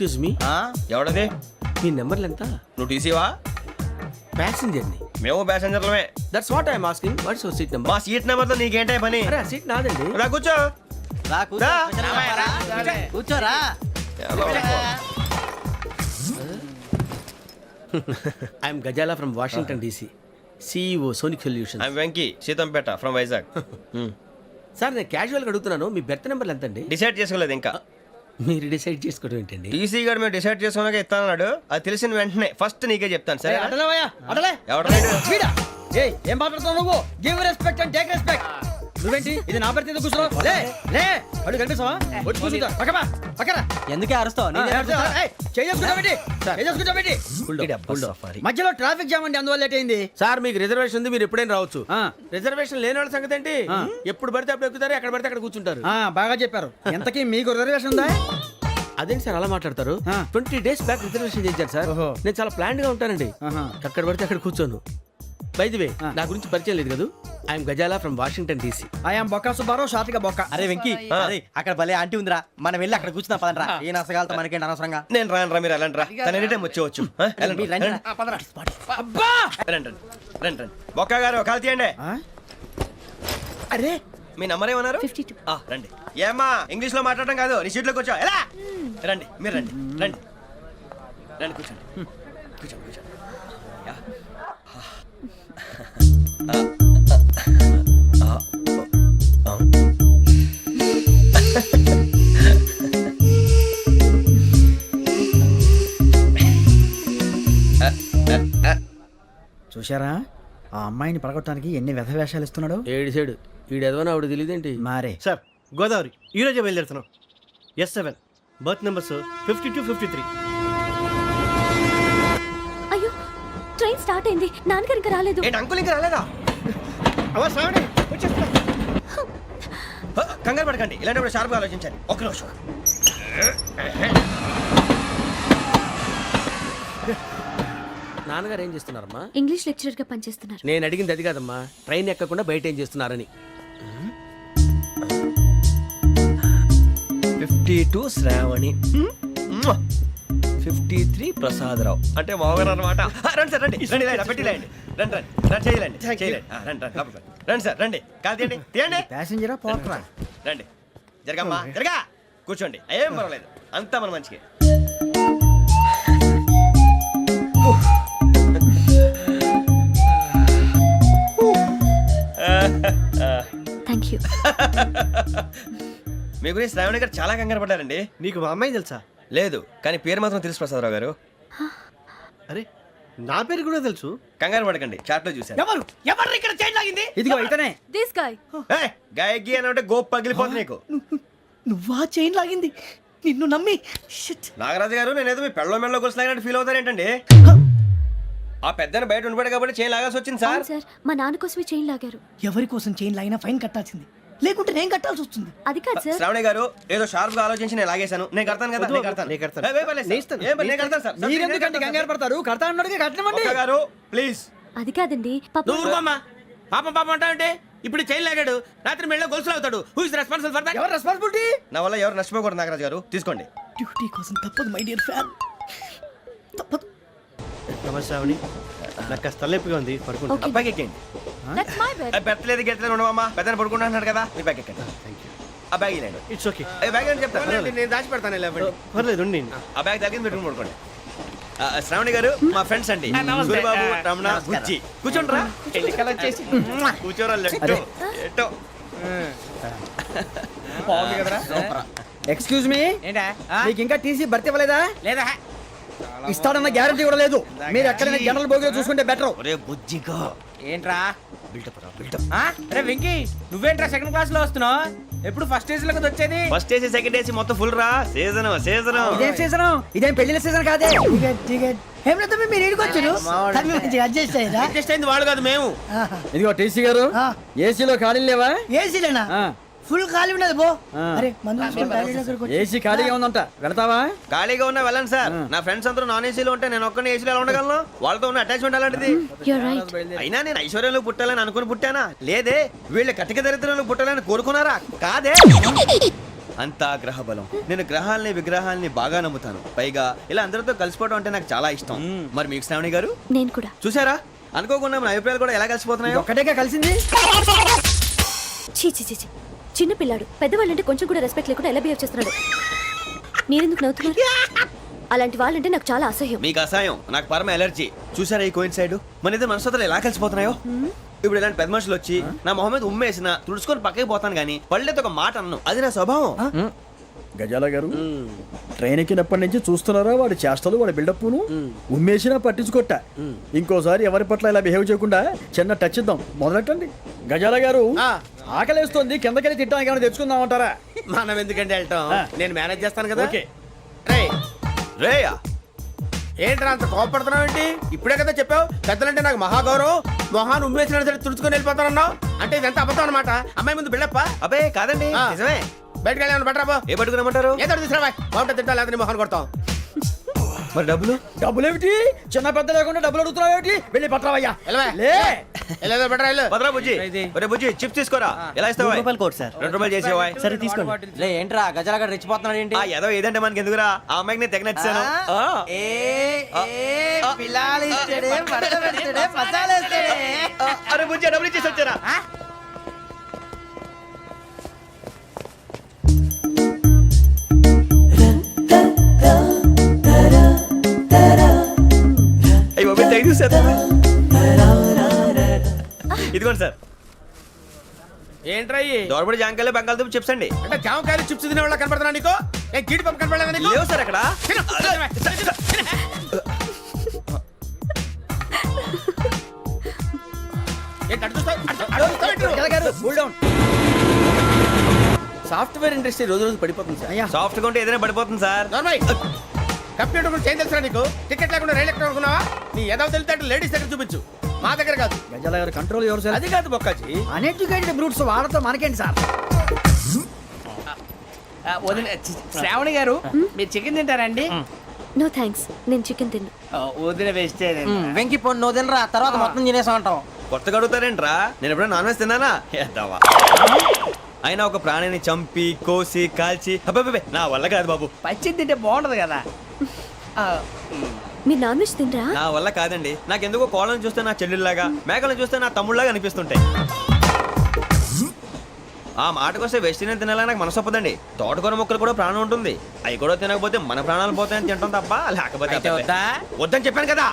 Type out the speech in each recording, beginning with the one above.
Excuse me, ఎవడది? మీ నెంబర్లు ఎంత? నువ్వు టీసీవా? ప్యాసింజర్ ని. మేము ప్యాసెంజర్లమే. That's what I'm asking. What's your seat number? మా సీట్ నెంబర్ తో నీకేంటే పని? అరే ఆ సీట్ నాదండి. రా కూర్చో. రా. కూర్చోరా. I'm Ghazala from Washington DC, CEO Sonic Solution. I'm Venky, Seethampeta from Vizag. Sir నేను క్యాజువల్గా అడుగుతున్నాను, మీ బెర్త్ నెంబర్లు ఎంత అండి? డిసైడ్ చేసుకోలేదు ఇంకా. మీరు డిసైడ్ చేసుకోవడం ఏంటండి? టీసీ గారు మేము డిసైడ్ చేసుకున్నాక ఇస్తానన్నాడు. అది తెలిసిన వెంటనే ఫస్ట్ నీకే చెప్తాను. సరే ఎవడ ఏం మాట్లాడుతున్నావు నువ్వు? Give respect and take respect. నువ్వేంటి ఇది నా పరిస్థితి? కూర్చో. లే లే, అడుగు కనిపిస్తావా? వచ్చి కూర్చుంటా. పక్కన ఎందుకే అరుస్తావు? మధ్యలో ట్రాఫిక్ జామ్ అండి, అందువల్ల లేట్ అయింది. సార్ మీకు రిజర్వేషన్ ఉంది, మీరు ఎప్పుడైనా రావచ్చు. రిజర్వేషన్ లేని వాళ్ళ సంగతి ఏంటి? ఎప్పుడు పడితే అప్పుడు ఎక్కుతారు, ఎక్కడ పడితే అక్కడ కూర్చుంటారు. బాగా చెప్పారు. ఎంతకీ మీకు రిజర్వేషన్ ఉందా? అదేంటి సార్ అలా మాట్లాడతారు? 20 days బ్యాక్ రిజర్వేషన్ చేశారు సార్. నేను చాలా ప్లాన్డ్ గా ఉంటానండి. అక్కడ పడితే అక్కడ కూర్చోను. బై ది వే, నా గురించి పరిచయం లేదు కదా. I'm Ghazala from Washington DC. I'm Bokka Subbarao, షార్ట్గా బొక్క. అరే వెంకీ, అక్కడ భలే ఆంటీ ఉందిరా, మనం వెళ్ళి అక్కడ కూర్చున్నా పదనరా. ఏ నసగాలతో మనకేంటి అనవసరంగా. నేను రాను రా, మీరు వెళ్ళండి రా. తన ఎనీ టైం వచ్చేవచ్చు. రండి. బొక్క గారు కాల్ తీయండి. అరే మీ నంబర్ ఏమన్నారు? 52. రండి. ఏమ్మా ఇంగ్లీష్ లో మాట్లాడడం కాదు, నీ సీట్లో కూర్చో. ఎలా రండి, మీరు రండి. రండి కూర్చోండి. యా. చూశారా ఆ అమ్మాయిని పడగొట్టడానికి ఎన్ని వ్యధ వేషాలు ఇస్తున్నాడు. ఏడు సైడు ఈడు ఎదవని ఆవిడ తెలియదేంటి? మారే సార్ గోదావరి ఈరోజే బయలుదేరుతున్నాం. S7 berth numbers 52, 53. అయ్యో ట్రైన్ స్టార్ట్ అయింది, నాన్నగారు ఇంకా రాలేదు. ఏంటి అంకుల్ ఇంకా రాలేదా? కంగారు పడకండి, ఇలాంటప్పుడు షార్ప్గా ఆలోచించాలి. ఒక్క నిమిషం. నాన్నగారు ఏం చేస్తున్నారమ్మా? ఇంగ్లీష్ లెక్చరర్ గా పనిచేస్తున్నారు. నేను అడిగింది అది కాదమ్మా, ట్రైన్ ఎక్కకుండా బయట ఏం చేస్తున్నారని. 52 శ్రావణి, 53 ప్రసాదరావు అంటే మామగారు అనమాట. రండి సార్, రండి పెట్టిలేండి. రండి చేయాలండి. రండి సార్, రండి. కాదు తీయండి. ప్యాసింజరా పోట్రా. రండి, జరగమ్మా, జరగా కూర్చోండి. ఏం పర్వాలేదు, అంతా మన మంచిగా. Thank you. మీ గురించి శ్రావణి గారు చాలా కంగారు పడ్డారండి. నీకు మా అమ్మాయి తెలుసా? లేదు, కానీ పేరు మాత్రం తెలుసు ప్రసాదరావు గారు. అరే నా పేరు కూడా తెలుసు. కంగారు పడకండి, చాట్ లో చూసాను. ఎవరు ఇక్కడ చైన్ లాగింది? ఇదిగో ఇతనే. This guy. గాయకి అని అంటే గోప్ పగిలిపోతుంది నీకు. నువ్వా చైన్ లాగింది? నిన్ను నమ్మి. నాగరాజు గారు, నేనేదో మీ పెళ్ళ మెళ్ళలో గురిసిలాగినట్టు ఫీల్ అవుతారేంటండి? ఆ పెద్దని బయట ఉండిపోయాడు కాబట్టి చైన్ లాగాల్సి వచ్చింది సార్. సార్ మా నాన్న కోసమే చైన్ లాగారు. ఎవరి కోసం చైన్ లాగినా ఫైన్ కట్టాల్సింది, లేకుంటే నేను కట్టాల్సి వస్తుంది. అది కాదు సార్. శ్రావణి గారు ఏదో షార్ప్ గా ఆలోచించి నేను లాగేశాను. నేను కడతాను కదా. మీరెందుకంటే కంగారు పడతారు? కడతా అన్నాడుగా కట్టమండి. గారు ప్లీజ్. అది కాదండి. పాపం అంటావంటే ఇప్పుడు చైన్ లాగాడు, రాత్రి మెళ్ళ గొలుసులు అవుతాడు. Who is responsible for that? ఎవరు రెస్పాన్సిబిలిటీ? నా వల్ల ఎవరు నష్టపోకూడదు నాగరాజు గారు, తీసుకోండి. డ్యూటీ కోసం తప్పదు మై డియర్ ఫ్యాన్, తప్పదు. నమస్తే శ్రావణి, నాకు కాస్త తలెప్పిగా ఉంది, పడుకుంటా. Okay. బ్యాగ్ ఎక్కండి. That's my bed. పెట్టలేదు గెట్టలేదు ఉండవమ్మా, పెద్దని పడుకుంటున్నాడు కదా. మీ బ్యాగ్ ఎక్కండి. ఆ బ్యాగ్ ఇలాండి. It's okay. బ్యాగ్ అని చెప్తాను, నేను దాచి పెడతాను. పర్లేదు ఉండి. ఆ బ్యాగ్ తగ్గింది పెట్టుకుని పడుకోండి. శ్రావణి గారు మా ఫ్రెండ్స్ అండి, సూరిబాబు, రమణ, బుజ్జి. కూర్చోండి రా. కూర్చోరా. ఎట్టో ఎక్స్క్యూజ్ మీ, మీకు ఇంకా టీసీ భర్తీ ఇవ్వలేదా? లేదా. ఇస్తాడన్న గ్యారంటీ కూడా లేదు. మీరు ఎక్కడైనా జనరల్ బోగిలో చూసుకుంటే బెటర్. ఒరే బుజ్జిగా ఏంట్రా బిల్డప్? అరే వెంకీ, నువ్వేంట్రా సెకండ్ క్లాస్ లో వస్తున్నావు? ఎప్పుడు ఫస్ట్ ఏసీ లో వచ్చేది? ఫస్ట్ ఏసీ సెకండ్ ఏసీ మొత్తం ఫుల్ రా. సీజన్ ఇదేం సీజన్? ఇదేం పెళ్లిన సీజన్ కాదే. మీరు ఇడికొచ్చారు, అడ్జస్ట్ అయింది వాళ్ళు కాదు మేము. ఇదిగో టీసీ గారు, ఏసీలో ఖాళీ లేవా? ఏసీలేనా? ఫుల్ ఖాళీ ఉండదు పో. అరే ఏసీ ఖాళీగా ఉందంట, వెళతావా? ఖాళీగా ఉన్నా వెళ్ళండి సార్. నా ఫ్రెండ్స్ అందరూ నాన్ ఏసీలో ఉంటే నేను ఒక్కనే ఏసీలో ఎలా ఉండగలను? వాళ్ళతో ఉన్న అటాచ్మెంట్ అలాంటిది. You're right. అయినా నేను ఐశ్వర్యంలో పుట్టాలని అనుకుని పుట్టానా? లేదే, వీళ్ళ కటిక దరిద్రంలో పుట్టాలని కోరుకున్నారా? కాదే. అంతా గ్రహ బలం. నేను గ్రహాలని విగ్రహాలని బాగా నమ్ముతాను. పైగా ఇలా అందరితో కలిసిపోవడం అంటే నాకు చాలా ఇష్టం. మరి మీకు శ్రావణి గారు? నేను కూడా. చూసారా, అనుకోకుండా మన అభిప్రాయాలు కూడా ఎలా కలిసిపోతున్నాయో. ఒక్కటేగా కలిసింది. చీ చీ చీ చీ. చిన్న పిల్లాడు పెద్దవాళ్ళంటే కొంచెం కూడా రెస్పెక్ట్ లేకుండా ఎలా బిహేవ్ చేస్తున్నాడు. మీరెందుకు నవ్వుతున్నారు? అలాంటి వాళ్ళంటే నాకు చాలా అసహ్యం. మీకు అసహాయం, నాకు పరమ ఎలర్జీ. చూసారా ఈ కోయిన్సైడ్? మన ఇద్దరు మనసులు ఎలా కలిసిపోతున్నాయో. ఇప్పుడు ఇలాంటి పెద్ద మనుషులు వచ్చి నా మొహం మీద ఉమ్మేసిన తుడుచుకొని పక్కకి పోతాను కానీ పళ్ళేతో ఒక మాట అన్ను. అది నా స్వభావం. గజాల గారు ట్రైన్ ఎక్కినప్పటి నుంచి చూస్తున్నారా వాడి చేష్టలు, వాడి బిల్డప్ను. ఉమ్మేసినా పట్టించుకోట. ఇంకోసారి ఎవరి పట్ల ఇలా బిహేవ్ చేయకుండా చిన్న టచ్ ఇద్దాం. మొదలెట్టండి. గజాల గారు ఆకలేస్తుంది, కిందకెళ్ళి తిట్టడానికి ఏమైనా తెచ్చుకుందామంటారా? మనం ఎందుకంటే వెళ్ళటం, నేను మేనేజ్ చేస్తాను కదా. ఓకే. రేయా, ఏంట్రా అంత కోపడుతున్నావు ఏంటి? ఇప్పుడే కదా చెప్పావు పెద్దలంటే నాకు మహాగౌరవం, మొహాన్ని ఉమ్మేసిన సరే తుడుచుకొని వెళ్ళిపోతానన్నావు. అంటే ఇదంతా అబద్ధం అనమాట. అమ్మాయి ముందు బిళ్ళప్ప. అబ్బే కాదండి, నిజమే. బయటకు వెళ్ళి బట్రాబో. ఏ పట్టుకురమ్మంటారు? ఏదో తీసుకురా బాగుంటుంది, తింటా లేదా మొహాన్ని కొడతాం. మరి డబ్బులు? డబ్బులేమిటి? చిన్న పెద్ద లేకుండా డబ్బులు అడుగుతున్నావు ఏమిటి? వెళ్ళి పట్టరావయ్యా. వెళ్ళేదో బట్రా వెళ్ళు. భద్రా బుజ్జి, ఒరే బుజ్జి చిప్స్ తీసుకోరా. ఎలా ఇస్తావా? Court sir. 2 రూపాయలు చేసేవా? సరే తీసుకోండి. లే ఏంట్రా గజాలగా రెచ్చిపోతున్నాడు ఏంటి? ఏదో ఏదంటే మనకి ఎందుకురా, ఆ అమ్మాయికి నేను తెగ నచ్చాను. అరే బుజ్జి, డబ్బులు ఇచ్చేసి వచ్చారా? ఇదిగోండి సార్. ఏంట్రా దోరబడి జాంకాయలు బంగాళదుంప చిప్స్ అండి. అంటే జామకాయలు చిప్స్ తినే వాళ్ళ కనపడుతున్నా నీకు? ఏ గీడి పంప కనపడలేదా నీకు? లేవు సార్ అక్కడ. సాఫ్ట్వేర్ ఇండస్ట్రీ రోజు రోజు పడిపోతుంది సార్. సాఫ్ట్ గా ఉంటే ఏదైనా పడిపోతుంది సార్. కంప్యూటర్ గురించి ఏం తెలుసా నీకు? టికెట్ లేకుండా రైలు ఎక్కడ అనుకున్నావా? నీ ఏదో తెలితే లేడీస్ దగ్గర చూపించు, మా దగ్గర కాదు. గజాల గారు కంట్రోల్ ఎవరు సార్? అది కాదు బొక్కాజీ. అన్ఎడ్యుకేటెడ్ బ్రూట్స్ వాళ్ళతో మనకేంటి సార్? శ్రావణి గారు మీరు చికెన్ తింటారండి? నో థ్యాంక్స్, నేను చికెన్ తిన్నా. వదిన వేస్తే వెంకి పొన్ను నువ్వు తినరా, తర్వాత మొత్తం తినేసా ఉంటాం. కొత్తగా అడుగుతారేంట్రా? నేను ఎప్పుడైనా నాన్ వెజ్ తిన్నానా? ఎద్దావా. అయినా ఒక ప్రాణిని చంపి కోసి కాల్చి అబ్బబ్బే నా వల్ల కాదు బాబు. పచ్చి తింటే బాగుంటది కదా. మీరు నాన్ వెజ్ తినరా? నా వల్ల కాదండి. నాకెందుకో కోళ్ళని చూస్తే నా చెల్లెళ్ళలాగా, మేకలను చూస్తే నా తమ్ముళ్ళలాగా అనిపిస్తుంటాయి. ఆ మాటకొస్తే వెస్టిరియన్ తినాలని నాకు మనసు ఒప్పదండి. తోటకూర మొక్కలు కూడా ప్రాణం ఉంటుంది. అవి కూడా తినకపోతే మన ప్రాణాలు పోతాయని తింటాం తప్ప లేకపోతే వద్దని చెప్పాను కదా.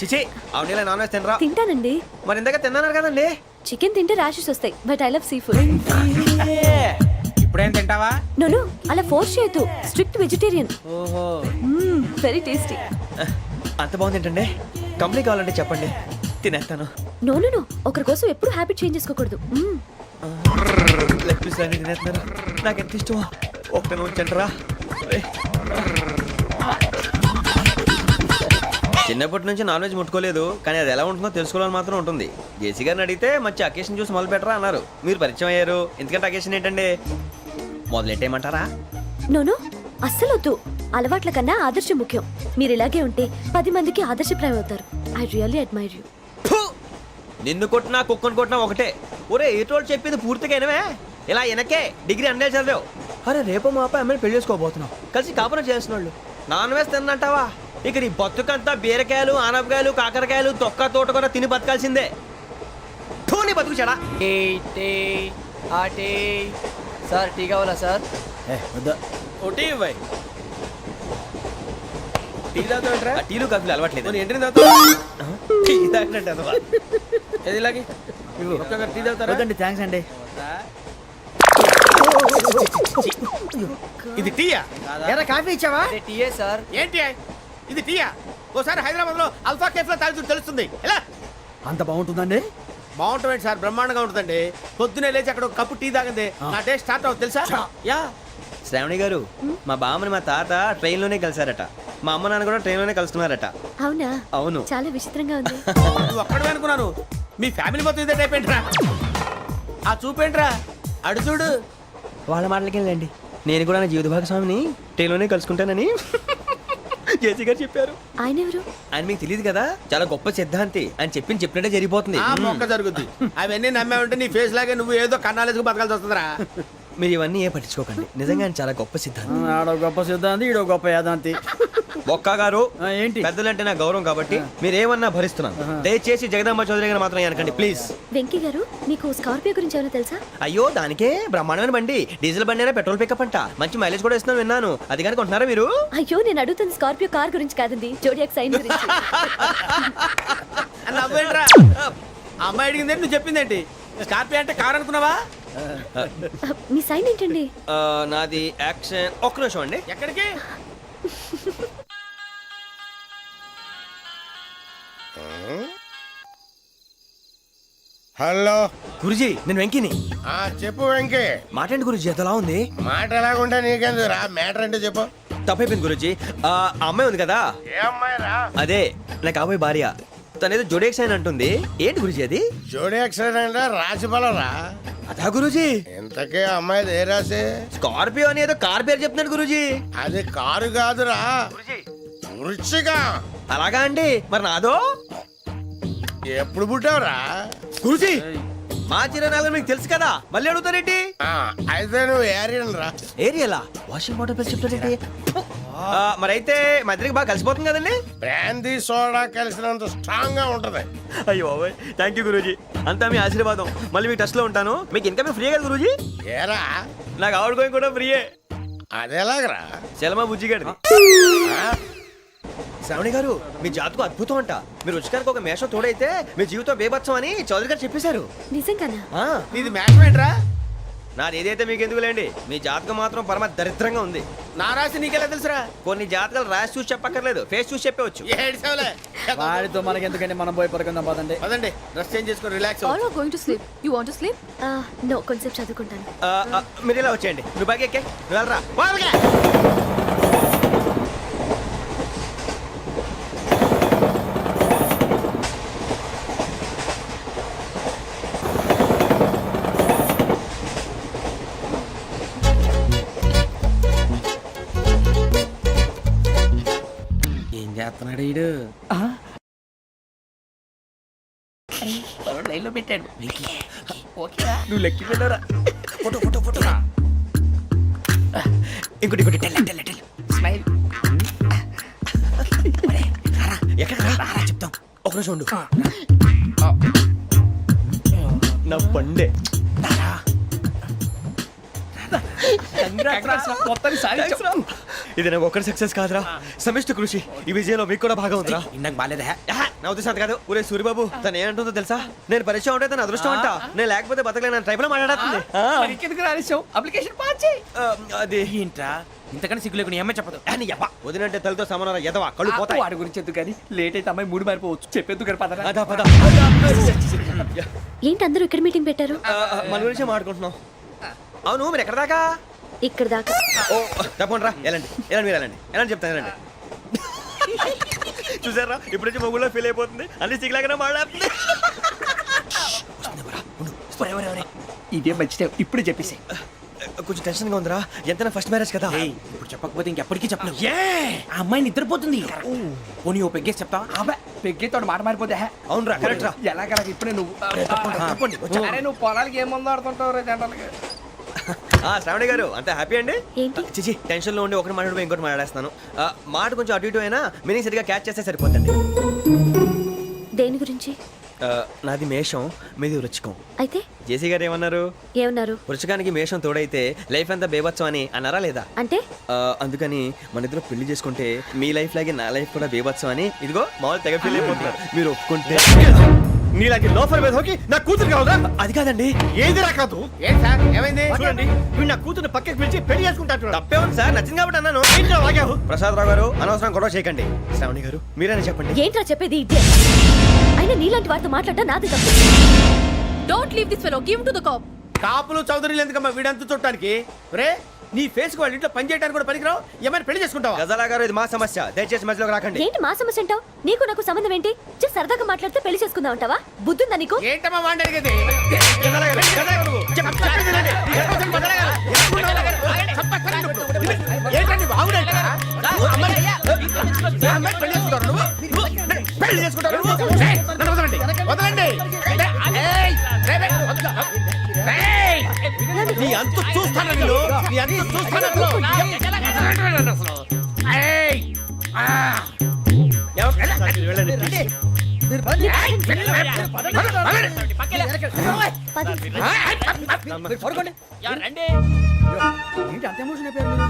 చిచి, అవునీ నాన్ వెజ్ తినరా? తింటానండి. మరి ఇందాక తిన్నాను కదండి. చికెన్ తింటే ర్యాషెస్ వస్తాయి, but I love sea food. ఇప్పుడేం తింటావా? నో అలా ఫోర్స్ చేయొద్దు. Strict vegetarian. ఓహో, వెరీ టేస్టీ. అంత బాగుంది ఏంటండి? కంప్లీట్ కావాలంటే చెప్పండి, తినేస్తాను. నో ఒకరి కోసం ఎప్పుడు హ్యాబిట్ చేంజ్ చేసుకోకూడదు. లెగ్ పీస్ అన్ని తినేస్తున్నారు. నాకు ఎంత ఇష్టమో. ఒకటే ఉంచండిరా. చిన్నప్పటి నుంచి నాన్ వెజ్ ముట్టుకోలేదు, కానీ అది ఎలా ఉంటుందో తెలుసుకోవాలని మాత్రం ఉంటుంది. జేసీ గారిని అడిగితే మంచి అకేషన్ చూసి మొదలు పెట్టరా అన్నారు. మీరు పరిచయం అయ్యారు, ఎందుకంటే అకేషన్ ఏంటండి? మొదలెట్టేయమంటారా? నో అస్సలు వద్దు. అలవాట్ల కన్నా ఆదర్శం ముఖ్యం. మీరు ఇలాగే ఉంటే 10 మందికి ఆదర్శప్రాయం అవుతారు. I really admire you. నిన్ను కొట్టినా కుక్కను కొట్టినా ఒకటే. ఒరే ఏటోళ్ళు చెప్పింది పూర్తిగా వినవే. ఇలా వెనకే డిగ్రీ అన్నే చదివావు. అరే రేపు మా అబ్బాయి అమ్మని పెళ్లి చేసుకోబోతున్నావు, కలిసి కాపురం చేసిన వాళ్ళు నాన్ వెజ్ తిన్నంటావా? ఇక నీ బతుకంతా బీరకాయలు, ఆనపకాయలు, కాకరకాయలు, తొక్క తోట కూడా తిని బతకాల్సిందే. నీ బతుకు చెడా. సార్ టీ కావాలా సార్? ఒకటి ఇవ్వాయి. టీ తాగుతావేంట్రా? టీలు కాఫీలు అలవాట్లేదు. ఏంటి తాగుతావు? టీ తాగినట్టు అదవా. ఏది ఇలాగే టీ తాగుతారా? థ్యాంక్స్ అండి. ఇది టీయా? కాఫీ ఇచ్చావా? టీయే సార్. ఏంటి ఇది టీయా? ఓసారి హైదరాబాద్ లో అల్ఫా కేఫ్ లో తాగుతూ తెలుస్తుంది. ఎలా అంత బాగుంటుందండి? బాగుంటుంది సార్, బ్రహ్మాండంగా ఉంటుందండి. పొద్దునే లేచి అక్కడ ఒక కప్పు టీ తాగింది నా డే స్టార్ట్ అవుతుంది తెలుసా? యా. శ్రావణి గారు, మా బామ్మని మా తాత ట్రైన్ లోనే కలిసారట. మా అమ్మ నాన్న కూడా ట్రైన్ లోనే కలుసుకున్నారట. అవునా? అవును. చాలా విచిత్రంగా ఉంది. నువ్వు ఒక్కడే అనుకున్నాను, మీ ఫ్యామిలీ మొత్తం ఇదే టైప్ ఏంట్రా? ఆ చూపేంట్రా, అడు చూడు. వాళ్ళ మాటలకి వెళ్ళండి. నేను కూడా నా జీవిత భాగస్వామిని ట్రైన్ లోనే కలుసుకుంటానని జేసీ గారు చెప్పారు. ఆయన ఎవరు? ఆయన మీకు తెలియదు కదా, చాలా గొప్ప సిద్ధాంతి అని చెప్పినట్టే జరిగిపోతుంది. ఆ మొక్క జరుగుద్ది. అవన్నీ నమ్మే ఉంటే నీ ఫేస్ లాగే నువ్వు ఏదో కన్నాలేసుకు బతకాల్సి వస్తుందిరా. మీరు ఇవన్నీ ఏ పట్టించుకోకండి నిజంగా ఆయన చాలా గొప్ప సిద్ధాంతి ఆడో గొప్ప సిద్ధాంతి ఈడో గొప్ప యాదాంతి. బొక్క గారు ఏంటి? పెద్దలంటే నా గౌరవం కాబట్టి మీరు ఏమన్నా భరిస్తున్నాను. దయచేసి జగదాంబ చౌదరి గారు మాత్రం అనకండి ప్లీజ్. వెంకీ గారు మీకు స్కార్పియో గురించి ఏమైనా తెలుసా? అయ్యో దానికే బ్రహ్మాండమైన బండి, డీజిల్ బండి అయినా పెట్రోల్ పికప్ అంట, మంచి మైలేజ్ కూడా ఇస్తున్నాను విన్నాను. అది కానీ కొంటున్నారా మీరు? అయ్యో నేను అడుగుతున్న స్కార్పియో కార్ గురించి కాదండి, జోడియాక్ సైన్ గురించి. నవ్వేంట్రా అమ్మాయి అడిగిందేంటి నువ్వు చెప్పిందేంటి? స్కార్పియో అంటే కారు అనుకున్నావా? మీ సైన్ ఏంటండి? నాది యాక్షన్. ఒక్క నిమిషం అండి. ఎక్కడికి? హలో గురుజీ నేను వెంకిని. చెప్పు వెంకీ. మాట్లాడండి గురుజీ, ఎంతలా ఉంది? మాట ఎలాగుంటా నీకెందుకు రా, మ్యాటర్ అంటే చెప్పు. తప్పైపోయింది గురుజీ. ఆ అమ్మాయి ఉంది కదా, ఏ అమ్మాయి రా? అదే నా కాబోయే భార్య. తనేదో జోడేక్స్ అని అంటుంది. ఏంటి గురుజీ అది? జోడి యాక్సిడెంట్ రాసి రా. అదా గురుజీ? ఇంతకే అమ్మాయిది ఏ రాసి? స్కార్పియో అని ఏదో కార్ పేరు చెప్తున్నాడు గురుజీ. అది కారు కాదురా, వృచ్చిక. అలాగా అండి, మరి నాదో? ఎప్పుడు పుట్టావురా? గురుజీ మా చిరునాలు మీకు తెలుసు కదా, మళ్ళీ అడుగుతారేంటి? అయితే నువ్వు ఏరియన్ రా. ఏరియలా? వాషింగ్ వాటర్ పేరు చెప్తారేంటి? మరైతే మా ఇద్దరికి బాగా కలిసిపోతుంది కదండి. బ్రాందీ సోడా కలిసినంత స్ట్రాంగ్ గా ఉంటది. అయ్యో థ్యాంక్ యూ గురూజీ, అంతా మీ ఆశీర్వాదం. మళ్ళీ మీ టచ్ లో ఉంటాను. మీకు ఇంకా ఫ్రీ కదా గురూజీ? ఏరా నాకు ఆవిడ గోయింగ్ కూడా ఫ్రీయే. అదేలాగరా? చలమా బుజ్జి గారిది. శ్రావణి గారు మీ జాతకు అద్భుతం అంట. మీరు రుచికారికి ఒక మేషం తోడైతే మీ జీవితం బేబత్సం అని చౌదరి గారు చెప్పేశారు. నిజంగానా? నీది మ్యాచ్ ఏంట్రా? నాది ఏదైతే మీకు ఎందుకులేండి, మీ జాతకం మాత్రం పరమ దరిద్రంగా ఉంది. నా రాసి నీకెలా తెలుసురా? కొన్ని జాతకాలు రాసి చూసి చెప్పక్కర్లేదు, ఫేస్ చూసి చెప్పవచ్చు. ఏడ్చావులే. వాడితో మనకి ఎందుకండి, మనం పోయి పడుకుందాం పదండి. పదండి, డ్రెస్ చేంజ్ చేసుకొని relax All are going to sleep. You want to sleep? No, కొంచెం చదువుకుంటాను. మీరు ఇలా వచ్చేయండి. నువ్వు బాగా ఎక్కే, నువ్వు వెళ్ళరా. ఏం చేస్తున్నాడు ఈడు? లైన్ లో పెట్టాడు. నువ్వు లెక్కి పెట్టారా? ఫోటో ఫోటో ఫోటో ఇంకోటి ఇంకోటి టెల్ టెల్ టెల్ స్మైల్. ఎక్కడ రారా చెప్తాం. ఒక నిమిషం ఉండు. నా బండే మొత్తాన్ని సాధించాం. ఇది నాకు ఒక్కడి సక్సెస్ కాదురా, సమిష్టి కృషి. ఈ విజయంలో మీకు కూడా భాగం ఉందిరా. ఇందాక బాలేదా? నా ఉద్దేశం అంత కాదు. ఊరే సూరిబాబు తను ఏమంటుందో తెలుసా? నేను పరిచయం ఉంటే తన అదృష్టం అంట, నేను లేకపోతే బతకలేను ట్రైబ్ లో మాట్లాడుతుంది. ఎందుకు రాలేసావు? అప్లికేషన్ పాస్ చేయి. అది ఏంట్రా ఇంతకన్నా సిగ్గు లేకుండా ఏమై చెప్పదు. వదినంటే తలతో సమానం ఎదవా, కళ్ళు పోతాయి. వాడి గురించి ఎందుకు కానీ లేట్ అయితే అమ్మాయి మూడు మారిపోవచ్చు. చెప్పేందుకు కానీ పదరా. అదా పద. ఏంటి అందరూ ఇక్కడ మీటింగ్ పెట్టారు? మన గురించి మాట్లాడుకుంటున్నాం. అవును మీరు ఎక్కడ దాకా? ఇక్కడ దాకా. ఓ తప్పకుండా రా, వెళ్ళండి వెళ్ళండి, మీరు వెళ్ళండి వెళ్ళండి చెప్తాను, వెళ్ళండి. చూసారా ఇప్పుడు నుంచి మొగుల్లో ఫీల్ అయిపోతుంది, అన్ని సిగ్లాగానే మాట్లాడుతుంది. ఇదే మంచి టైం, ఇప్పుడు చెప్పేసి. కొంచెం టెన్షన్ గా ఉందిరా, ఎంతైనా ఫస్ట్ మ్యారేజ్ కదా. ఇప్పుడు చెప్పకపోతే ఇంకెప్పటికీ చెప్పలేవు. ఆ అమ్మాయి నిద్రపోతుంది. పోనీ ఓ పెగ్గేసి చెప్తావా? అబ్బా పెగ్గేతో మాట మారిపోతే. అవునురా కరెక్ట్ రా. ఎలాగలా ఇప్పుడే నువ్వు తప్పండి. అరే నువ్వు పొలాలకి ఏముందో ఆడుతుంటావు రే జనరల్గా. శ్రావణి గారు అంత హ్యాపీ అండి? ఏంటి? చిచి టెన్షన్ లో ఉండి ఒకటి మాట్లాడిపోయి ఇంకోటి మాట్లాడేస్తున్నాను. మాట కొంచెం అటు ఇటు అయినా మీనింగ్ సరిగా క్యాచ్ చేస్తే సరిపోతుంది. దేని గురించి? నాది మేషం, మీది వృచ్చికం. అయితే జేసీ గారు ఏమన్నారు? ఏమన్నారు? వృచ్చికానికి మేషం తోడైతే లైఫ్ అంతా బేబత్సం అని అన్నారా లేదా? అంటే అందుకని మన ఇద్దరు పెళ్లి చేసుకుంటే మీ లైఫ్ లాగే నా లైఫ్ కూడా బేబత్సం అని ఇదిగో మామూలు తెగ ఫీల్ అయిపోతున్నారు. మీరు ఒప్పుకుంటే నీలాంటి లోఫర్ మీద హోకి నా కూతురు కావదా? అది కాదండి. ఏది రాకాదు. ఏం సార్ ఏమైంది? చూడండి వీడు నా కూతురు పక్కకి పిలిచి పెళ్లి చేసుకుంటారు. తప్పే ఉంది సార్, నచ్చింది కాబట్టి అన్నాను. ప్రసాద్ రావు గారు అనవసరం గొడవ చేయకండి. శ్రావణి గారు మీరైనా చెప్పండి. ఏంట్రా చెప్పేది? ఇదే అయినా నీలాంటి వారితో మాట్లాడటం నాది తప్పు. Don't leave this fellow. Give him to the cop. కాపులు చౌదరులు ఎందుకమ్మా వీడంతా చూడటానికి? రే నీ ఫేస్ కు వాళ్ళ ఇంట్లో పని చేయడానికి కూడా పనికిరావు. ఏమైనా పెళ్లి చేసుకుంటావా? గజాలా గారు ఇది మా సమస్య, దయచేసి మధ్యలోకి రాకండి. ఏంటి మా సమస్య అంటావు? నీకు నాకు సంబంధం ఏంటి? జస్ట్ సరదాగా మాట్లాడితే పెళ్లి చేసుకుందాం అంటావా? బుద్ధుందా నీకు? ఏంటమ్మా వాడిని అడిగేది? ఏంటండి బాగుండండి. పెళ్లి చేసుకుంటారు నువ్వు? నన్ను వదలండి, వదలండి. నీ అంత చూస్తూ చూస్తాను నిన్ను. నీ అంత చూస్తాను అసలు. ఏయ్! ఆ! వెళ్ళండి please. ఏంటి అంత ఎమోషన్ అయిపోయారు మీరు?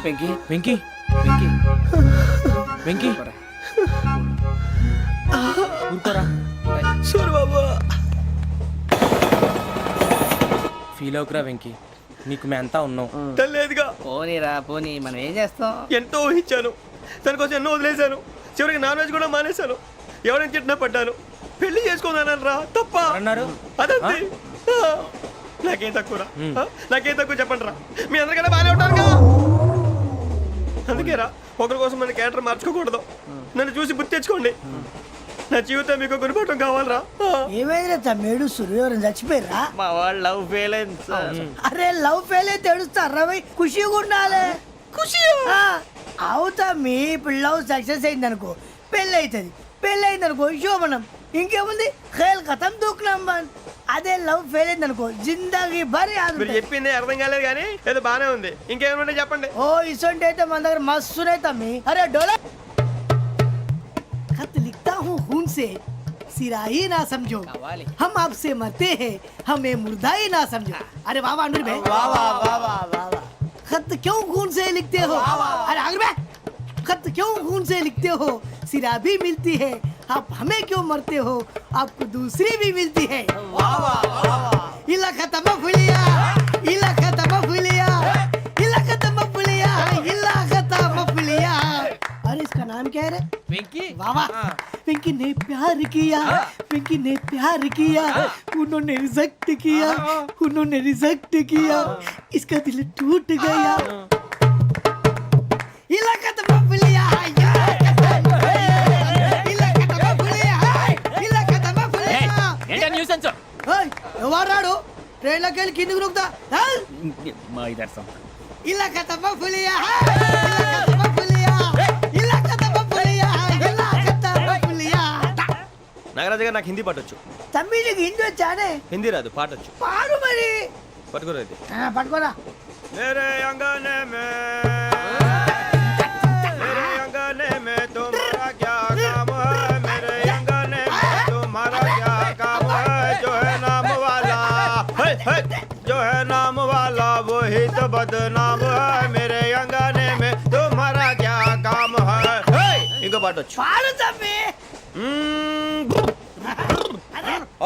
వెంకీ వెంకీ వెంకీ వెంకీ ఊరుకోరా. సూరిబాబు ఫీల్ అవుకురా వెంకీ, నీకు మేమంతా ఉన్నాం. తెలియదుగా, పోనీరా పోనీ, మనం ఏం చేస్తాం? ఎంతో ఊహించాను, తన కోసం ఎన్నో వదిలేశాను, చివరికి నాన్ వెజ్ కూడా మానేశాను, ఎవరైనా తిట్టినా పడ్డాను, పెళ్లి చేసుకున్నానరా తప్ప అన్నారు అదంతే. నాకేం తక్కువరా, నాకేం తక్కువ చెప్పండి రా, మీ అందరికన్నా బాగానే ఉంటారుగా. అందుకేరా ఒకరి కోసం మన క్యారెక్టర్ మార్చుకోకూడదు, నన్ను చూసి గుర్తు తెచ్చుకోండి. నా జీవితం మీకు గురిపటం కావాలరా. ఏమైనా తమ్మేడు సూర్యవరం చచ్చిపోయిరా? మా వాళ్ళు లవ్ ఫెయిల్ అయింది సార్. అరే లవ్ ఫెయిల్ అయితే ఏడుస్తారా భయ్? ఖుషిగా ఉండాలి. ఖుషి అవుతా మీ ఇప్పుడు లవ్ సక్సెస్ అయింది అనుకో పెళ్ళి అవుతుంది, పెళ్ళి అయింది అనుకో శోభనం, ఇంకేముంది ఖేల్ కథం దూకునాం బాన్. అదే లవ్ ఫెయిల్ అయింది అనుకో జిందాగీ భారీ మీరు చెప్పింది అర్థం కాలేదు కానీ ఏదో బాగానే ఉంది, ఇంకేమైనా చెప్పండి. ఓ ఇసొంటి అయితే మన దగ్గర మస్తునే తమ్మి. అరే డోలా खत लिखता हूँ खून से सिरा ही ना समझो, हम आपसे मरते हैं हमें मुर्दा ही ना समझो. अरे वाह वाह अनुर भाई, वाह वाह वाह वाह वाह. खत क्यों खून से लिखते हो? अरे अनुर भाई, खत क्यों खून से लिखते हो? सिरा भी मिलती है, आप हमें क्यों मरते हो? आपको दूसरी भी मिलती है. वाह वाह वाह. इला खत्म फुलिया, इला खत्म फुलिया, इला खत्म फुलिया, इला खत्म फुलिया. अरे इसका नाम क्या है रे? వెంకీ वाह वाह. पिंकी ने प्यार किया, पिंकी ने प्यार किया, उन्होंने रिजेक्ट किया, उन्होंने रिजेक्ट किया, इसका दिल टूट गया. इलाका तो बबलिया, इलाका तो बबलिया, इलाका तो बबलिया. ఏంటా న్యూసెన్స్? ओए ఎవరు రాడు? ట్రైన్ లోకి వెళ్ళి కిందికి నొక్కుతా. మా ఇదర్సం ఇలాకా तो बबलिया, इलाका तो बबलिया, इलाका तो बबलिया, इलाका तो बबलिया. నాగరాజు గారు నాకు హిందీ పాటొచ్చు. తమ్మి నీకు హిందీ వచ్చానే? హిందీ రాదు, పాటొచ్చు. పాడు మరి. పట్టుకోరైతే పట్టుకోరా. मेरे अंगने में मेरे अंगने में तुम्हारा क्या काम है? मेरे अंगने में तुम्हारा क्या काम है? जो है नाम वाला जो है नाम वाला वही तो बदनाम है. मेरे अंगने में तुम्हारा क्या काम है? इनको पाटो పాడు తమ్మి.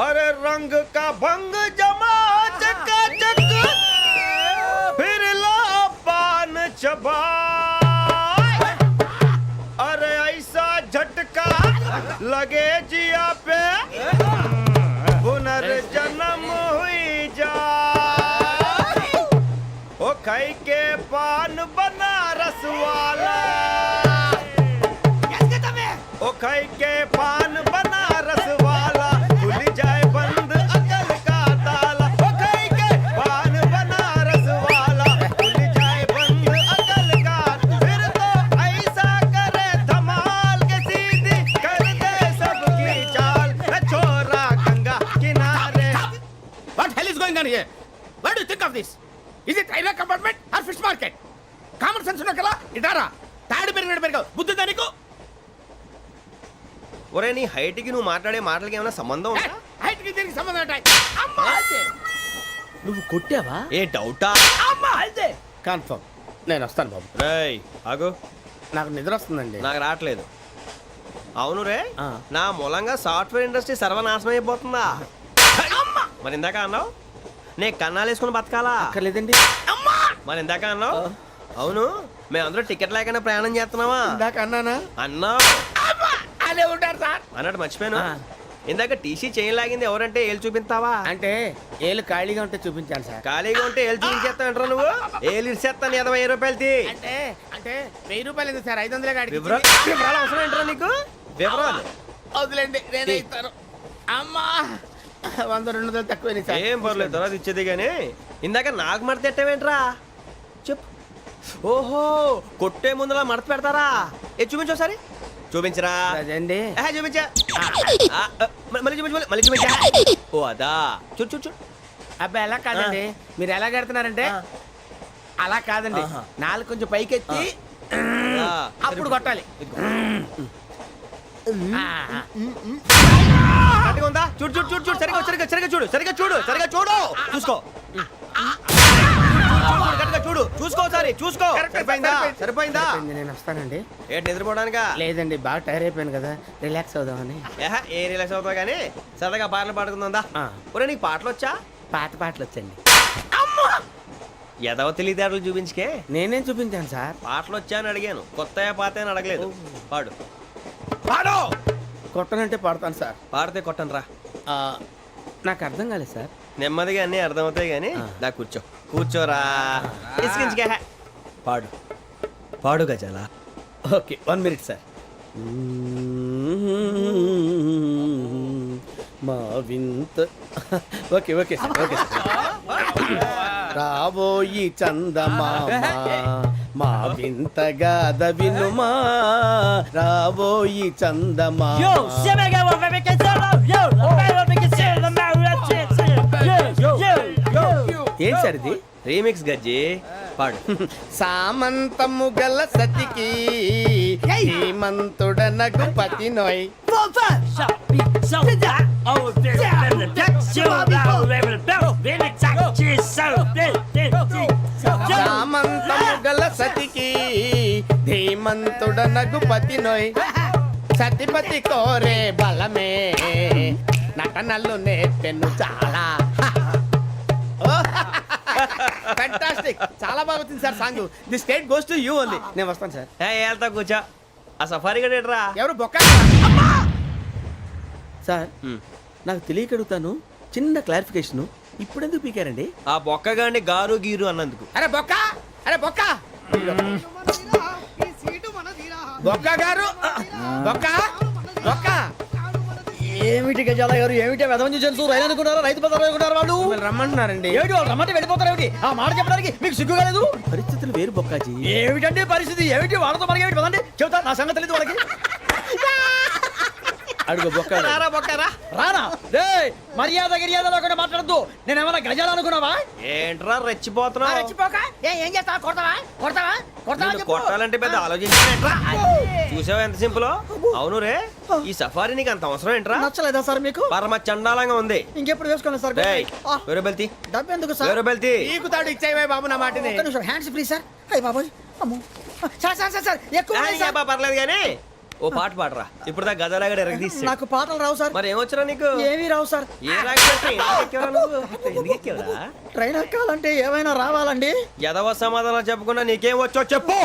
अरे रंग का भंग जमा चकाचक फिर ला पान चबा. अरे ऐसा झटका लगे जिया पे पुनर्जन्म हुई जा. ओ खाई के पान बनारस वाला, ओ खाई के पान बनारस वाला खुल जाए बंद अकल का ताला. ओ खाई के पान बनारस वाला खुल जाए बंद अकल का. फिर तो ऐसा करे धमाल के सीधी कर दे सबकी चाल. छोरा गंगा किनारे. What hell is going on here? What do you think of this? Is it railway compartment or fish market? Common sense ఉన్న కదా ఇటారా. తాడి పెరిగినట్టు పెరిగావు, బుద్ధి దానికి. ఒరే నీ హైట్ కి నువ్వు మాట్లాడే మాటలకి ఏమైనా సంబంధం ఉందా? హైట్ కి దీనికి సంబంధం ఉంటాయి. అమ్మా అంతే. నువ్వు కొట్టావా? ఏ డౌటా? అమ్మా అంతే. కన్ఫర్మ్. నేను వస్తాను బాబు. రేయ్ ఆగు, నాకు నిద్ర వస్తుందండి. నాకు రావట్లేదు. అవును రే, ఆ. నా మూలంగా సాఫ్ట్వేర్ ఇండస్ట్రీ సర్వనాశనం అయిపోతుందా? మరి ఇందాక అన్నావు నే కన్నాలు వేసుకుని బతకాలా? అక్కర్లేదండి. మరి ఇందాక అన్నావు అవును మేమందరూ టికెట్ లేకుండా ప్రయాణం చేస్తున్నావా? ఇందాక అన్నానా? అన్నావు అదే ఉంటారు సార్. అన్నట్టు మర్చిపోయాను. ఆ. ఇందాక టీసీ చేయి లాగింది ఎవరంటే ఏళ్ళు చూపిస్తావా? అంటే ఏళ్ళు ఖాళీగా ఉంటే చూపించాను సార్. ఖాళీగా ఉంటే ఏళ్ళు చూపించేస్తానంటారా నువ్వు? ఏళ్ళు ఇచ్చేస్తాను 20 రూపాయలది. అంటే అంటే 1000 రూపాయలు ఎందుకు సార్? 500 గాడికి వివరాలు అవసరం ఏంటరా నీకు? వివరాలు వదిలేండి, నేనే ఇస్తాను. అమ్మా 100 200 తక్కువ సార్. ఏం పర్లేదు, తర్వాత ఇచ్చేది కానీ ఇందాక నాకు మడత పెట్టావేంట్రా? చెప్పు. ఓహో కొట్టే ముందులా మడత పెడతారా? ఏ చూపించు ఒకసారి. చూపించరా? అదండి. చూపించా. మళ్ళీ చూపించు, మళ్ళీ చూపించా. ఓ అదా. చూడు చూడు చూడు. అబ్బాయి ఎలా కాదండి మీరు ఎలా కడుతున్నారంటే అలా కాదండి ఆహా. నాలుగు కొంచెం పైకెత్తి అప్పుడు కొట్టాలి కరెక్ట్గా ఉందా? చూడు చూడు చూడు చూడు సరిగా సరిగా సరిగా చూడు సరిగా చూడు సరిగా చూడు చూసుకో కరెక్ట్గా చూడు చూసుకో ఒకసారి చూసుకో. సరిపోయిందా సరిపోయిందా? నేను వస్తానండి. ఏంటి నిద్రపోవడానికా? లేదండి బాగా టైర్ అయిపోయాను కదా రిలాక్స్ అవుదామని. ఏ రిలాక్స్ అవుతావు కానీ సరదాగా పాటలు పాడుకుందా? ఆ. ఒరే నీకు పాటలు వచ్చా? పాత పాటలు వచ్చండి. ఎదవ తెలివితేటలు చూపించుకే. నేనేం చూపించాను సార్. పాటలు వచ్చా అని అడిగాను, కొత్త పాత అని అడగలేదు. పాడు పాడు. కొట్టనంటే పడతాను సార్. పాడితే కొట్టను రా. నాకు అర్థం కాలేదు సార్. నెమ్మదిగా అన్నీ అర్థమవుతాయి కానీ దా కూర్చో కూర్చోరా. ఇసుకించుకే. పాడు పాడు గజాల. Okay 1 minute sir. మా వింత okay okay sir okay sir. రాబోయి చందమామ మా వింతగా వినుమా రాబోయి చందమామ. ఏం సార్ ఇది? రీమిక్స్ గజ్జి. పాడు. సామంతము గల సతికి హేమంతుడనగు పతి నోయ్. సామంతము గల సతికి ధీమంతుడనగు పతి నోయ్. సతిపతి కోరే బలమే నటనలు నేర్పెను చాలా. ఫ్యాంటాస్టిక్, చాలా బాగా వచ్చింది sir song. The state goes to you only. నేను వస్తాను సార్. వెళ్తా కూర్చో. ఆ సఫారీ గడేట్రా. ఎవరు బొక్క సార్? నాకు తెలియక అడుగుతాను, చిన్న క్లారిఫికేషన్. ఇప్పుడు ఎందుకు పీకారండి? ఆ బొక్కగాండి గారు గీరు అన్నందుకు. అరే బొక్క, అరే బొక్క, బొక్క గారు, బొక్క బొక్క. ఏమిటి గజాల గారు, ఏమిటి వెదవం చూసాను రైలు అనుకున్నారా, రైతు బజార్ అనుకున్నారా వాళ్ళు? మిమ్మల్ని రమ్మంటున్నారండి. ఏమిటి వాళ్ళు రమ్మంటే వెళ్ళిపోతారు ఏమిటి? ఆ మాట చెప్పడానికి మీకు సిగ్గు కాలేదు? పరిస్థితులు వేరు బొక్కాజీ. ఏమిటండి పరిస్థితి, ఏమిటి వాళ్ళతో మనకి ఏమిటి పదండి చెబుతా, నా సంగతి తెలియదు వాళ్ళకి. అడుగు బొక్క. రారా బొక్కరా. రానా రే, మర్యాద గిర్యాద లేకుండా మాట్లాడద్దు. నేను ఏమన్నా గజాలు అనుకున్నావా? ఏంట్రా రెచ్చిపోతున్నావు? ఏం చేస్తా, కొడతావా కొడతావా కొడతావా నిన్ను కొట్టాలంటే పెద్ద ఆలోచించానేంట్రా. చూసావా ఎంత సింపుల్. అవును రే, ఈ సఫారీ నీకు అంత అవసరం ఏంట్రా? నచ్చలేదా సార్ మీకు? పరమ చండాలంగా ఉంది. ఇంకెప్పుడు వేసుకోండి సార్. ఏయ్, వేరే బెల్తి డబ్బు ఎందుకు సార్? వేరే బెల్తి. నీకు తాడు ఇచ్చాయి బాబు నా మాటని. ఒక్క నిమిషం, హ్యాండ్స్ ఫ్రీ సార్. అయ్యి బాబోయ్, అమ్మో సార్ సార్ సార్ సార్ ఎక్కువ ఉన్నాయి సార్. పర్లేదు కానీ ఓ పాట పాడరా. ఇప్పుడు దా గదలాగడ ఎరగదీసి. నాకు పాటలు రావు సార్. మరి ఏమొచ్చరా నీకు? ఏమీ రావు సార్. ఏ రాకపోతే ఎందుకు ఎక్కేవరా? ట్రైన్ ఎక్కాలంటే ఏమైనా రావాలండి. ఎదవ సమాధానం చెప్పకుండా నీకేం వచ్చో చెప్పు.